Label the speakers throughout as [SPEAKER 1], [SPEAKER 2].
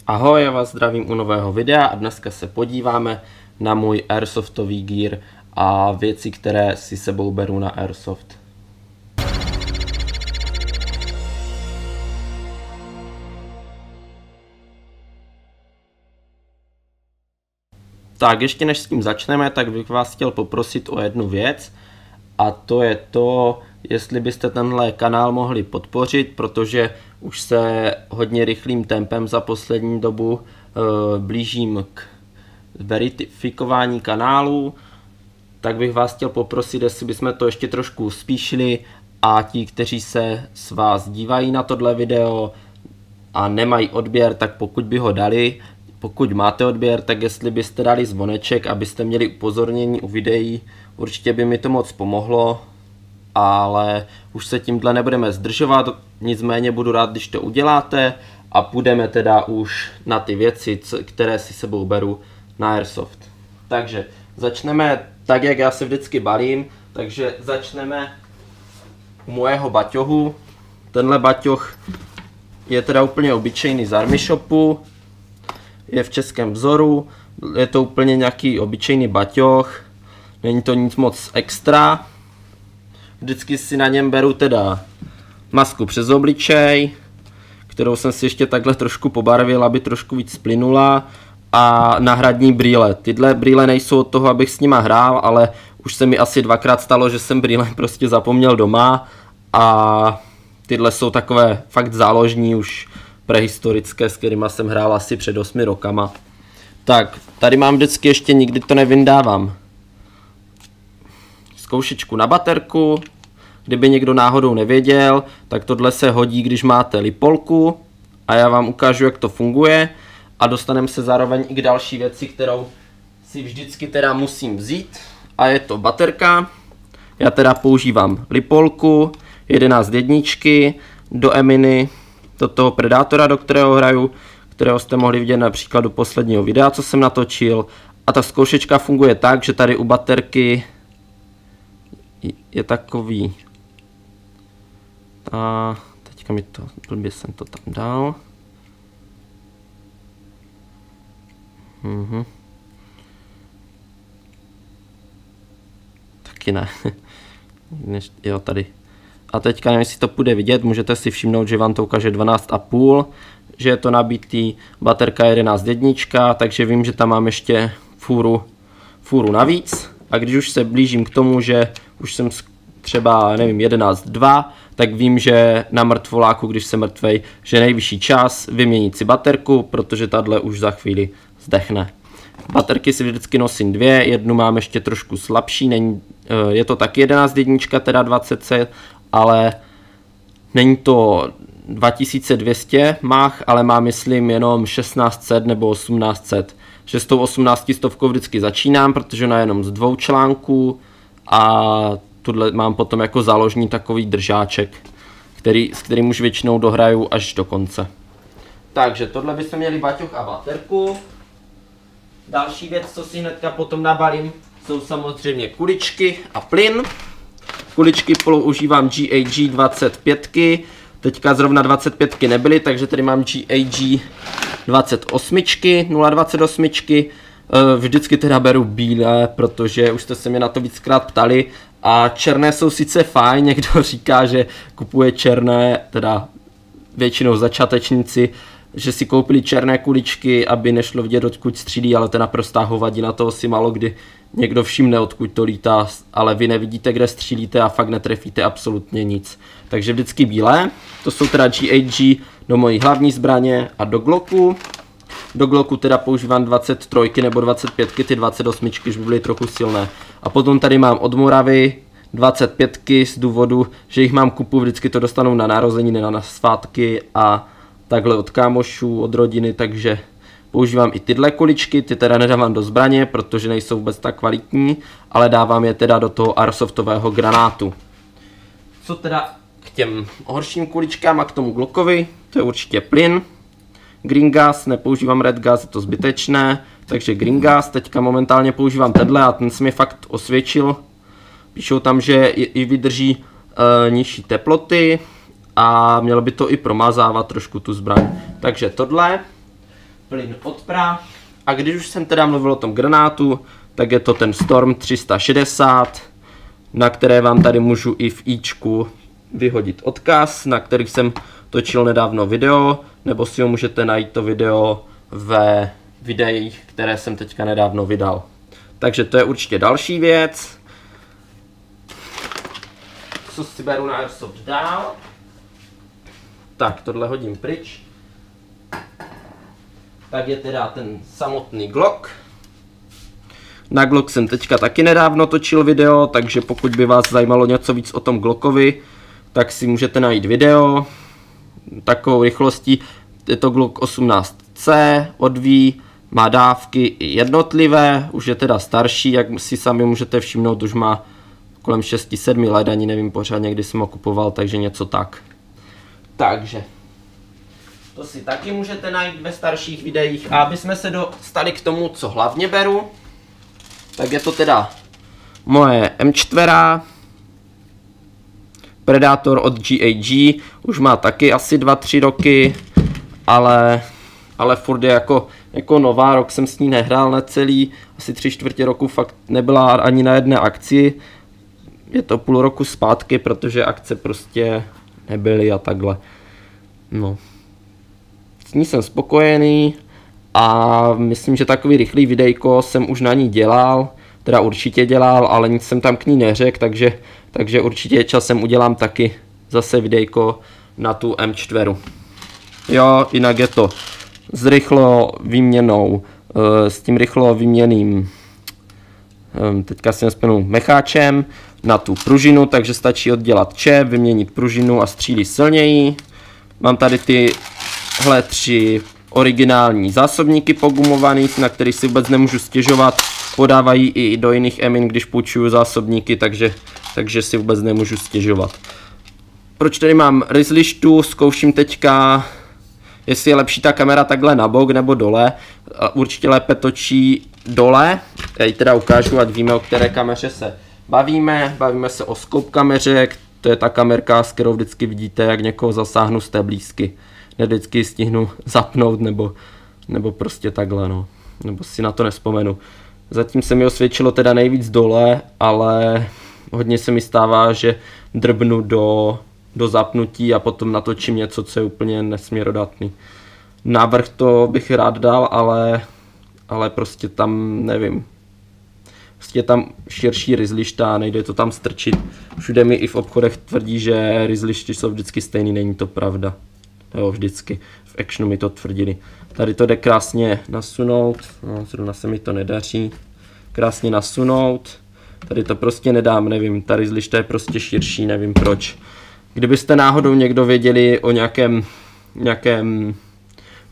[SPEAKER 1] Ahoj, já vás zdravím u nového videa a dneska se podíváme na můj airsoftový gear a věci, které si sebou beru na airsoft. Tak ještě než s tím začneme, tak bych vás chtěl poprosit o jednu věc a to je to, jestli byste tenhle kanál mohli podpořit, protože už se hodně rychlým tempem za poslední dobu blížím k verifikování kanálu, tak bych vás chtěl poprosit, jestli bychom to ještě trošku uspíšili a ti, kteří se s vás dívají na tohle video a nemají odběr, tak pokud by ho dali, pokud máte odběr, tak jestli byste dali zvoneček, abyste měli upozornění u videí, určitě by mi to moc pomohlo, ale už se tímhle nebudeme zdržovat, nicméně budu rád, když to uděláte a půjdeme teda už na ty věci, které si sebou beru na airsoft. Takže začneme tak, jak já se vždycky balím, takže začneme u mojeho baťohu. Tenhle baťoh je teda úplně obyčejný z Army Shopu, je v českém vzoru, je to úplně nějaký obyčejný baťoh, není to nic moc extra. Vždycky si na něm beru teda masku přes obličej, kterou jsem si ještě takhle trošku pobarvil, aby trošku víc splynula, a náhradní brýle. Tyhle brýle nejsou od toho, abych s nima hrál, ale už se mi asi dvakrát stalo, že jsem brýle prostě zapomněl doma a tyhle jsou takové fakt záložní, už prehistorické, s kterýma jsem hrál asi před 8 rokama. Tak, tady mám vždycky ještě, nikdy to nevyndávám, zkoušečku na baterku. Kdyby někdo náhodou nevěděl, tak tohle se hodí, když máte lipolku a já vám ukážu, jak to funguje a dostaneme se zároveň i k další věci, kterou si vždycky teda musím vzít, a je to baterka. Já teda používám lipolku 11 jedničky do Eminy, do toho Predátora, do kterého hraju, kterého jste mohli vidět například do posledního videa, co jsem natočil, a ta zkoušečka funguje tak, že tady u baterky je takový, a teďka mi to, blbě jsem to tam dal. Taky ne. Jo, tady. A teďka nevím, jestli to půjde vidět, můžete si všimnout, že vám to ukáže 12,5, že je to nabitý, baterka 11 jednička, takže vím, že tam mám ještě fůru navíc. A když už se blížím k tomu, že už jsem třeba, nevím, 11,2, tak vím, že na mrtvoláku, když jsem mrtvej, že je nejvyšší čas vyměnit si baterku, protože tahle už za chvíli zdechne. Baterky si vždycky nosím dvě, jednu mám ještě trošku slabší, je to taky 11 jednička, teda 20C, ale není to 2200 mach, ale má, myslím, jenom 1600 nebo 1800. Že s tou 18 stovkou vždycky začínám, protože ona je jenom z 2 článků a tuhle mám potom jako záložní takový držáček, s kterým už většinou dohraju až do konce. Takže tohle bychom měli baťoh a baterku. Další věc, co si hnedka potom nabalím, jsou samozřejmě kuličky a plyn. Kuličky používám GAG 25. Teďka zrovna 25 nebyly, takže tady mám GAG 28, 0,28. Vždycky teda beru bílé, protože už jste se mě na to víckrát ptali. A černé jsou sice fajn, někdo říká, že kupuje černé, teda většinou začátečníci, že si koupili černé kuličky, aby nešlo vidět, odkud střílí, ale to je naprostá hovadina, toho si málo kdy někdo všimne, odkud to lítá, ale vy nevidíte, kde střílíte a fakt netrefíte absolutně nic. Takže vždycky bílé, to jsou teda GAG do mojí hlavní zbraně a do Glocku. Do Glocku teda používám 23 nebo 25, ty 28 už by byly trochu silné. A potom tady mám od Moravy 25 z důvodu, že jich mám kupu, vždycky to dostanou na narozeniny, na svátky a takhle od kámošů, od rodiny, takže používám i tyhle kuličky, ty teda nedávám do zbraně, protože nejsou vůbec tak kvalitní, ale dávám je teda do toho airsoftového granátu. Co teda k těm horším kuličkám a k tomu Glockovi, to je určitě plyn. Green gas, nepoužívám red gas, je to zbytečné, takže green gas, teďka momentálně používám tenhle a ten se mi fakt osvědčil. Píšou tam, že i vydrží nižší teploty a mělo by to i promazávat trošku tu zbraň. Takže tohle. plyn od prá. A když už jsem teda mluvil o tom granátu, tak je to ten Storm 360, na které vám tady můžu i v ičku vyhodit odkaz, na který jsem točil nedávno video, nebo si ho můžete najít to video ve videích, které jsem teďka nedávno vydal. Takže to je určitě další věc. Co si beru na Airsoft dál? Tak, tohle hodím pryč. Tak je teda ten samotný Glock. Na Glock jsem teďka taky nedávno točil video, takže pokud by vás zajímalo něco víc o tom Glockovi, tak si můžete najít video. Takovou rychlostí je to Glock 18C, odví, má dávky i jednotlivé, už je teda starší, jak si sami můžete všimnout, už má kolem 6-7 let, ani nevím pořádně, kdy jsem ho kupoval, takže něco tak. Takže to si taky můžete najít ve starších videích. A aby jsme se dostali k tomu, co hlavně beru, tak je to teda moje M4, Predator od GAG, už má taky asi 2-3 roky, ale furt je jako nová, rok jsem s ní nehrál necelý, asi 3/4 roku fakt nebyla ani na jedné akci. Je to půl roku zpátky, protože akce prostě nebyly a takhle. No. S ní jsem spokojený a myslím, že takový rychlý videjko jsem už na ní dělal, teda určitě dělal, ale nic jsem tam k ní neřekl, takže určitě časem udělám taky zase videjko na tu M4. Jo, jinak je to s rychlo výměnou, s tím rychlo výměným, teďka si nespomenu, mecháčem na tu pružinu, takže stačí oddělat čep, vyměnit pružinu a střílí silněji. Mám tady tyhle 3 originální zásobníky pogumovaný, na který si vůbec nemůžu stěžovat. Podávají i do jiných emin, když půjčuju zásobníky, takže si vůbec nemůžu stěžovat. Proč tady mám Rizlištu, zkouším teďka, jestli je lepší ta kamera takhle na bok nebo dole. Určitě lépe točí dole, já ji teda ukážu, ať víme, o které kameře se bavíme. Bavíme se o scope kameře, to je ta kamerka, s kterou vždycky vidíte, jak někoho zasáhnu z té blízky. Ne vždycky stihnu zapnout nebo prostě takhle, no. Nebo si na to nespomenu. Zatím se mi osvědčilo teda nejvíc dole, ale hodně se mi stává, že drbnu do zapnutí a potom natočím něco, co je úplně nesměrodatný. Návrh to bych rád dal, ale prostě tam nevím. Prostě je tam širší rizlišta, nejde to tam strčit. Všude mi i v obchodech tvrdí, že rizlišti jsou vždycky stejný, není to pravda. Jo, vždycky. V actionu mi to tvrdili. Tady to jde krásně nasunout, no, zrovna se mi to nedaří. Krásně nasunout. Tady to prostě nedám, nevím, ta rizlišta je prostě širší, nevím proč. Kdybyste náhodou někdo věděli o nějakém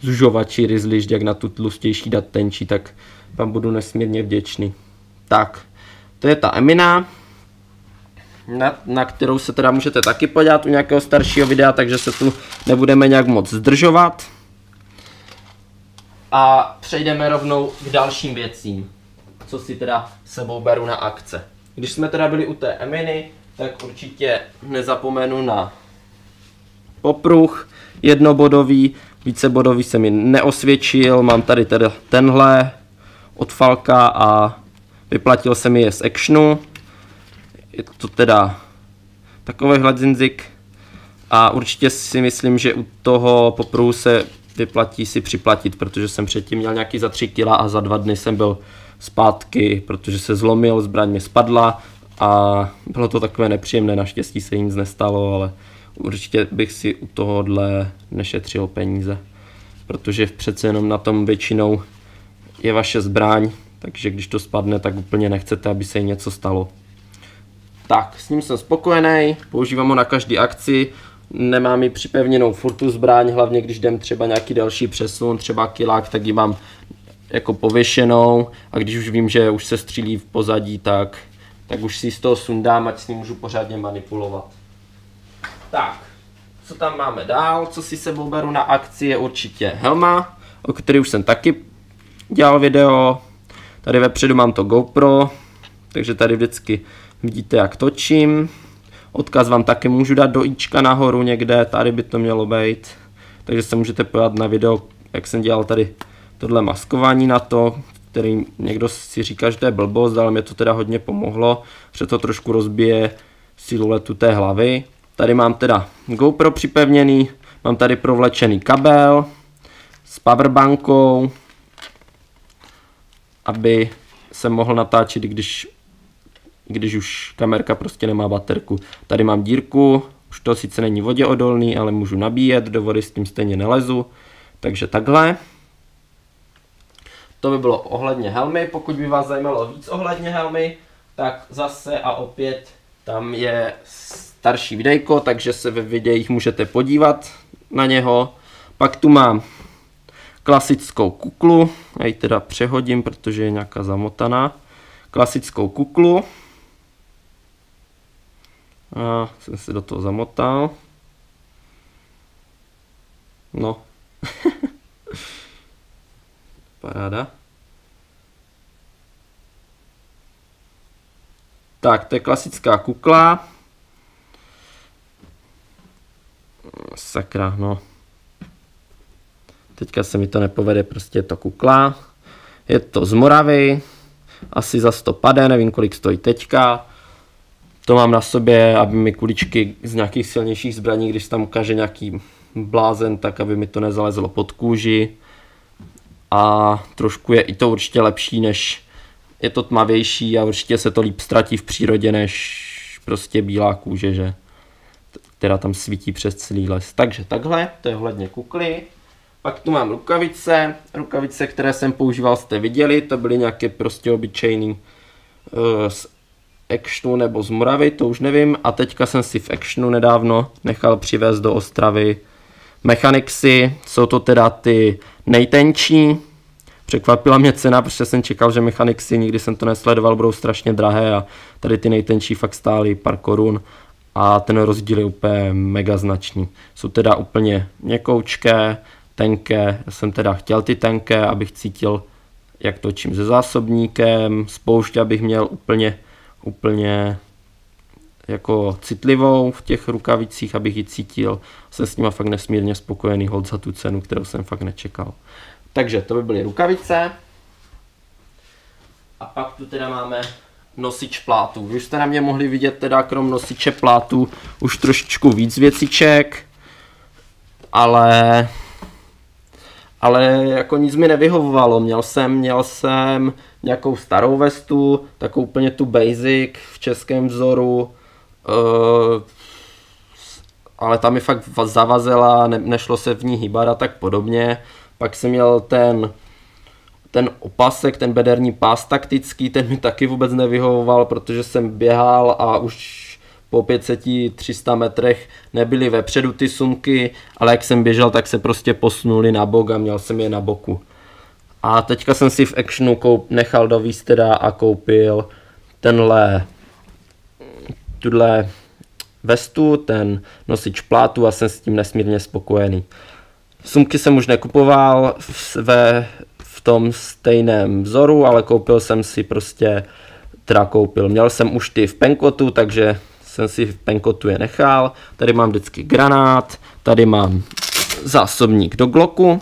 [SPEAKER 1] zužovači rizlišť, jak na tu tlustější dát tenčí, tak vám budu nesmírně vděčný. Tak, to je ta Emina, na kterou se teda můžete taky podívat u nějakého staršího videa, takže se tu nebudeme nějak moc zdržovat. A přejdeme rovnou k dalším věcím, co si teda sebou beru na akce. Když jsme teda byli u té Eminy, tak určitě nezapomenu na popruh jednobodový, vícebodový se mi neosvědčil, mám tady teda tenhle od Falka a vyplatil se mi je z actionu. Je to teda takový hladzinzik a určitě si myslím, že u toho popruhu se vyplatí si připlatit, protože jsem předtím měl nějaký za 3 kg a za 2 dny jsem byl zpátky, protože se zlomil, zbraň mi spadla a bylo to takové nepříjemné, naštěstí se nic nestalo, ale určitě bych si u tohohle nešetřil peníze, protože přece jenom na tom většinou je vaše zbraň, takže když to spadne, tak úplně nechcete, aby se jí něco stalo. Tak, s ním jsem spokojený, používám ho na každý akci, nemám ji připevněnou furt tu zbraň, hlavně když jdem třeba nějaký další přesun, třeba kilák, tak ji mám jako pověšenou a když už vím, že už se střílí v pozadí, tak už si z toho sundám, ať s ním můžu pořádně manipulovat. Tak, co tam máme dál, co si sebou beru na akci, je určitě helma, o který už jsem taky dělal video. Tady vepředu mám to GoPro, takže tady vždycky vidíte, jak točím. Odkaz vám taky můžu dát do ička nahoru někde, tady by to mělo být. Takže se můžete podívat na video, jak jsem dělal tady tohle maskování na to, který někdo si říká, že to je blbost, ale mě to teda hodně pomohlo, že to trošku rozbije siluetu té hlavy. Tady mám teda GoPro připevněný, mám tady provlečený kabel s powerbankou, aby se mohl natáčet, když už kamerka prostě nemá baterku. Tady mám dírku, už to sice není voděodolný, ale můžu nabíjet, do vody s tím stejně nelezu, takže takhle. To by bylo ohledně helmy, pokud by vás zajímalo víc ohledně helmy, tak zase a opět tam je starší videjko, takže se ve videích můžete podívat na něho. Pak tu mám klasickou kuklu, já ji teda přehodím, protože je nějaká zamotaná. Klasickou kuklu. A jsem se do toho zamotal. No. Paráda. Tak, to je klasická kukla. Sakra, no. Teďka se mi to nepovede, prostě je to kukla. Je to z Moravy. Asi za 100 pade, nevím kolik stojí teďka. To mám na sobě, aby mi kuličky z nějakých silnějších zbraní, když tam ukáže nějaký blázen, tak aby mi to nezalezlo pod kůži. A trošku je i to určitě lepší, než je to tmavější a určitě se to líp ztratí v přírodě, než prostě bílá kůže, že? Která tam svítí přes celý les. Takže takhle, to je ohledně kukly. Pak tu mám rukavice. Rukavice, které jsem používal, jste viděli, to byly nějaké prostě obyčejný z Actionu nebo z Moravy, to už nevím. A teďka jsem si v Actionu nedávno nechal přivést do Ostravy Mechanixy, jsou to teda ty nejtenčí. Překvapila mě cena, protože jsem čekal, že Mechanixy, nikdy jsem to nesledoval, budou strašně drahé a tady ty nejtenčí fakt stály pár korun a ten rozdíl je úplně mega značný. Jsou teda úplně měkoučké, tenké, já jsem teda chtěl ty tenké, abych cítil, jak točím se zásobníkem, spoušť abych měl úplně jako citlivou v těch rukavicích, abych ji cítil. Jsem s nima fakt nesmírně spokojený, holt za tu cenu, kterou jsem fakt nečekal. Takže to by byly rukavice. A pak tu teda máme nosič plátů. Vy jste na mě mohli vidět teda krom nosiče plátů už trošičku víc věciček, ale jako nic mi nevyhovovalo. Měl jsem nějakou starou vestu, takovou úplně tu basic v českém vzoru, ale ta mi fakt zavazela, nešlo se v ní hýbat a tak podobně. Pak jsem měl ten opasek, ten bederní pás taktický, ten mi taky vůbec nevyhovoval, protože jsem běhal a už po 500-300 metrech nebyly vepředu ty sumky, ale jak jsem běžel, tak se prostě posunuli na bok a měl jsem je na boku. A teďka jsem si v Actionu nechal dovízt teda a koupil tuhle vestu, ten nosič plátu a jsem s tím nesmírně spokojený. Sumky jsem už nekupoval v tom stejném vzoru, ale měl jsem už ty v penkotu, takže jsem si v penkotu je nechal. Tady mám vždycky granát, tady mám zásobník do Glocku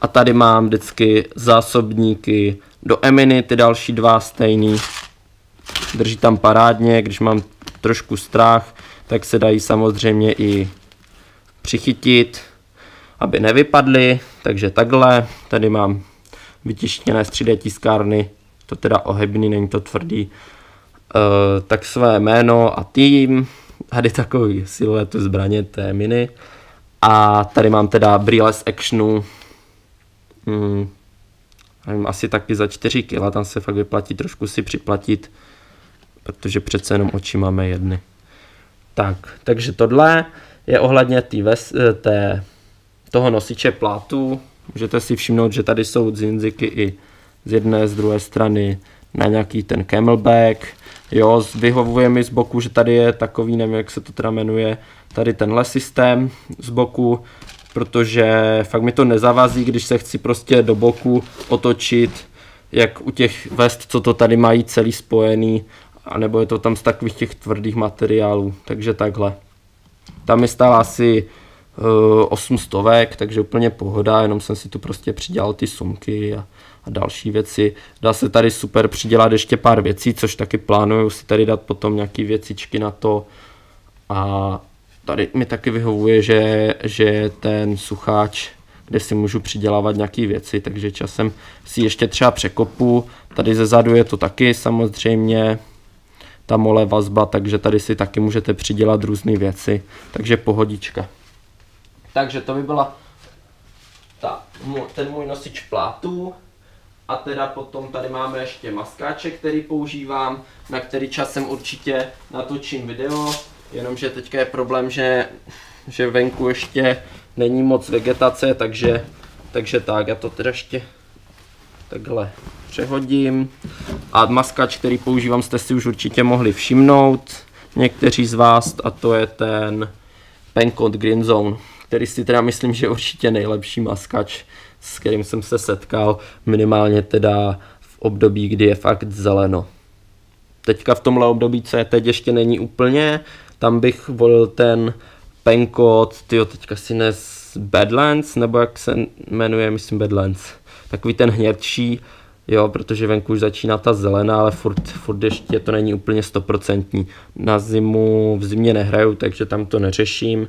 [SPEAKER 1] a tady mám vždycky zásobníky do Eminy, ty další dva stejný. Drží tam parádně, když mám trošku strach, tak se dají samozřejmě i přichytit, aby nevypadly, takže takhle. Tady mám vytištěné z 3D tiskárny, to teda ohebný, není to tvrdý. Tak své jméno a tým, tady takový siluetu zbraně té mini. A tady mám teda brýle z Actionu, asi taky za 4 kg, tam se fakt vyplatí trošku si připlatit, protože přece jenom oči máme jedny. Takže tohle je ohledně toho nosiče plátů. Můžete si všimnout, že tady jsou dzinziky i z jedné, z druhé strany na nějaký ten camelback. Jo, vyhovuje mi z boku, že tady je takový, nevím jak se to teda jmenuje, tady tenhle systém z boku, protože fakt mi to nezavazí, když se chci prostě do boku otočit, jak u těch vest, co to tady mají celý spojený, anebo je to tam z takových těch tvrdých materiálů, takže takhle. Tam mi stála asi 800, takže úplně pohoda, jenom jsem si tu prostě přidělal ty sumky a další věci. Dá se tady super přidělat ještě pár věcí, což taky plánuju si tady dát potom nějaký věcičky na to. A tady mi taky vyhovuje, že ten sucháč, kde si můžu přidělávat nějaké věci, takže časem si ještě třeba překopu. Tady ze zadu je to taky samozřejmě ta mole vazba, takže tady si taky můžete přidělat různé věci, takže pohodička. Takže to by byla ten můj nosič plátů. A teda potom tady máme ještě maskáče, který používám, na který časem určitě natočím video, jenomže teďka je problém, že venku ještě není moc vegetace, takže tak, já to teda ještě takhle přehodím. A maskáč, který používám, jste si už určitě mohli všimnout, někteří z vás, a to je ten Pencot Green Zone, který si teda myslím, že je určitě nejlepší maskáč, s kterým jsem se setkal, minimálně teda v období, kdy je fakt zeleno. Teďka v tomhle období, co je teď, ještě není úplně, tam bych volil ten Pencot, teďka si Badlands, nebo jak se jmenuje, myslím Badlands, takový ten hnědší, jo, protože venku už začíná ta zelená, ale furt ještě to není úplně 100%. Na zimu, v zimě nehraju, takže tam to neřeším.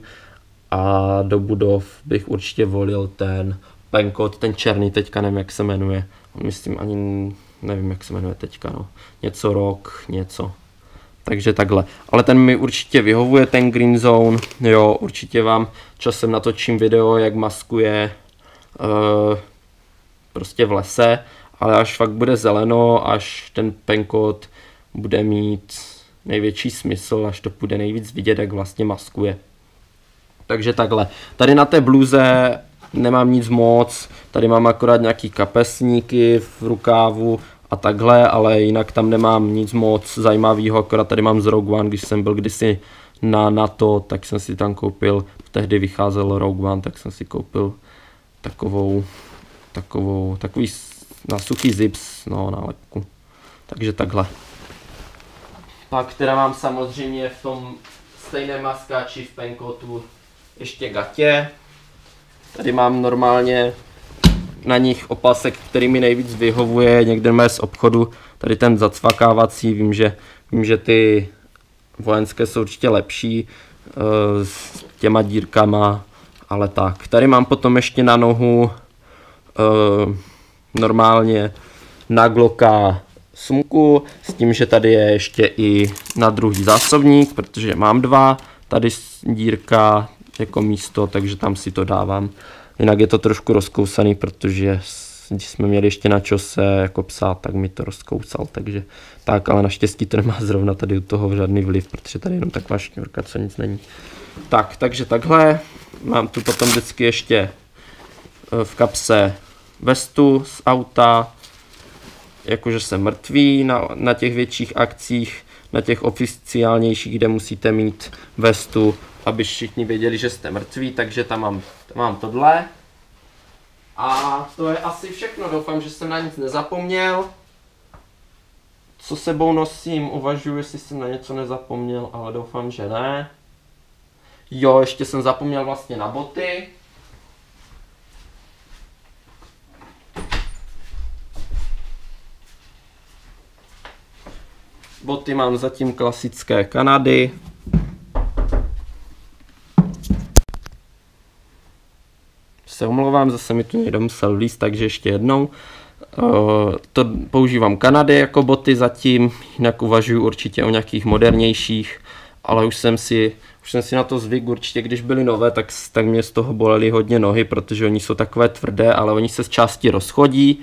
[SPEAKER 1] A do budov bych určitě volil ten Pencot, ten černý, teďka nevím, jak se jmenuje. Myslím, ani nevím, jak se jmenuje teďka, no. Něco Rock, něco. Takže takhle. Ale ten mi určitě vyhovuje, ten Green Zone. Jo, určitě vám časem natočím video, jak maskuje prostě v lese. Ale až fakt bude zeleno, až ten Pencot bude mít největší smysl, až to bude nejvíc vidět, jak vlastně maskuje. Takže takhle. Tady na té bluze nemám nic moc, tady mám akorát nějaký kapesníky v rukávu a takhle, ale jinak tam nemám nic moc zajímavého, akorát tady mám z Rogue One, když jsem byl kdysi na NATO, tak jsem si tam koupil, tehdy vycházel Rogue One, tak jsem si koupil takový na suchý zips, no, nálepku. Takže takhle. Pak teda mám samozřejmě v tom stejném maskáči v Pencotu ještě gatě. Tady mám normálně na nich opasek, který mi nejvíc vyhovuje, někde mé z obchodu. Tady ten zacvakávací, vím, že ty vojenské jsou určitě lepší s těma dírkama, ale tak. Tady mám potom ještě na nohu normálně na Glocka sumku, s tím, že tady je ještě i na druhý zásobník, protože mám dva, tady dírka jako místo, takže tam si to dávám. Jinak je to trošku rozkousaný, protože když jsme měli ještě na čose jako psa, tak mi to rozkousal, takže tak, ale naštěstí to nemá zrovna tady u toho žádný vliv, protože tady jenom taková šňůrka, co nic není. Tak, takže takhle, mám tu potom vždycky ještě v kapse vestu z auta, jakože jsem mrtvý na těch větších akcích, na těch oficiálnějších, kde musíte mít vestu, aby všichni věděli, že jste mrtví, takže tam mám tohle. A to je asi všechno, doufám, že jsem na nic nezapomněl. Co sebou nosím, uvažuji, jestli jsem na něco nezapomněl, ale doufám, že ne. Jo, ještě jsem zapomněl vlastně na boty. Boty mám zatím klasické Kanady. Se omlouvám, zase mi tu někdo musel vlízt, takže ještě jednou. To používám Kanady jako boty zatím, jinak uvažuji určitě o nějakých modernějších, ale už jsem si na to zvyk, určitě když byly nové, tak mě z toho bolely hodně nohy, protože oni jsou takové tvrdé, ale oni se z části rozchodí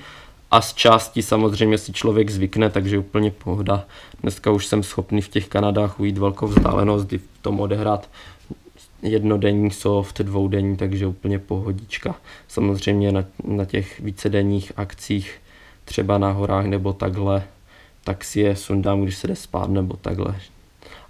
[SPEAKER 1] a z části samozřejmě si člověk zvykne, takže úplně pohoda. Dneska už jsem schopný v těch Kanadách ujít velkou vzdálenost, kdy v tom odehrát jednodenní soft, dvoudenní, takže úplně pohodička. Samozřejmě na těch vícedenních akcích, třeba na horách nebo takhle, tak si je sundám, když se jde spát nebo takhle.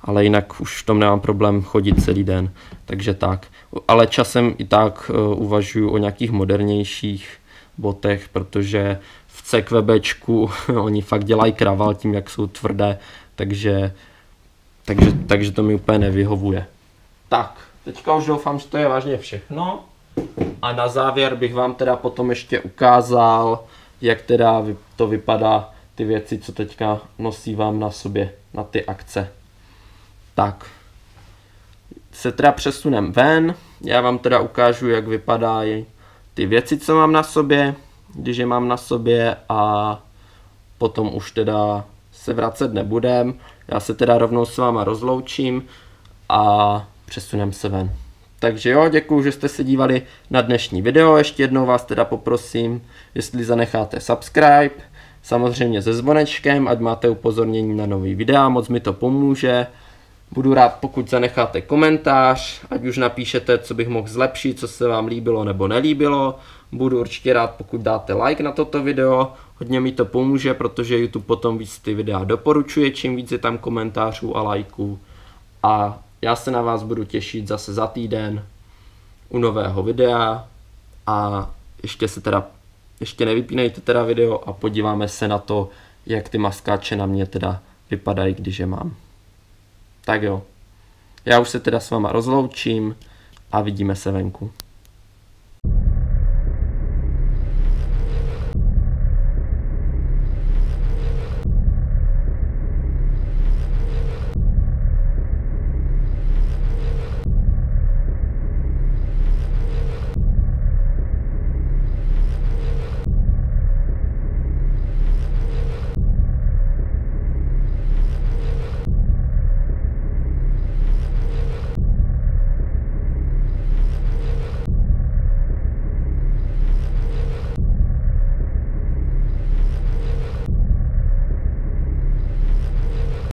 [SPEAKER 1] Ale jinak už v tom nemám problém chodit celý den, takže tak. Ale časem i tak uvažuji o nějakých modernějších botech, protože v CQBčku oni fakt dělají kraval tím, jak jsou tvrdé, takže to mi úplně nevyhovuje. Tak, teďka už doufám, že to je vážně všechno. A na závěr bych vám teda potom ještě ukázal, jak teda to vypadá, ty věci, co teďka nosí vám na sobě, na ty akce. Tak, se teda přesunem ven, já vám teda ukážu, jak vypadají ty věci, co mám na sobě, když je mám na sobě, a potom už teda se vracet nebudem. Já se teda rovnou s váma rozloučím a přesunem se ven. Takže jo, děkuju, že jste se dívali na dnešní video. Ještě jednou vás teda poprosím, jestli zanecháte subscribe, samozřejmě se zvonečkem, ať máte upozornění na nový videa, moc mi to pomůže. Budu rád, pokud zanecháte komentář, ať už napíšete, co bych mohl zlepšit, co se vám líbilo nebo nelíbilo. Budu určitě rád, pokud dáte like na toto video, hodně mi to pomůže, protože YouTube potom víc ty videa doporučuje, čím víc je tam komentářů a lajků. A já se na vás budu těšit zase za týden u nového videa a ještě nevypínejte teda video a podíváme se na to, jak ty maskáče na mě teda vypadají, když je mám. Tak jo, já už se teda s váma rozloučím a vidíme se venku.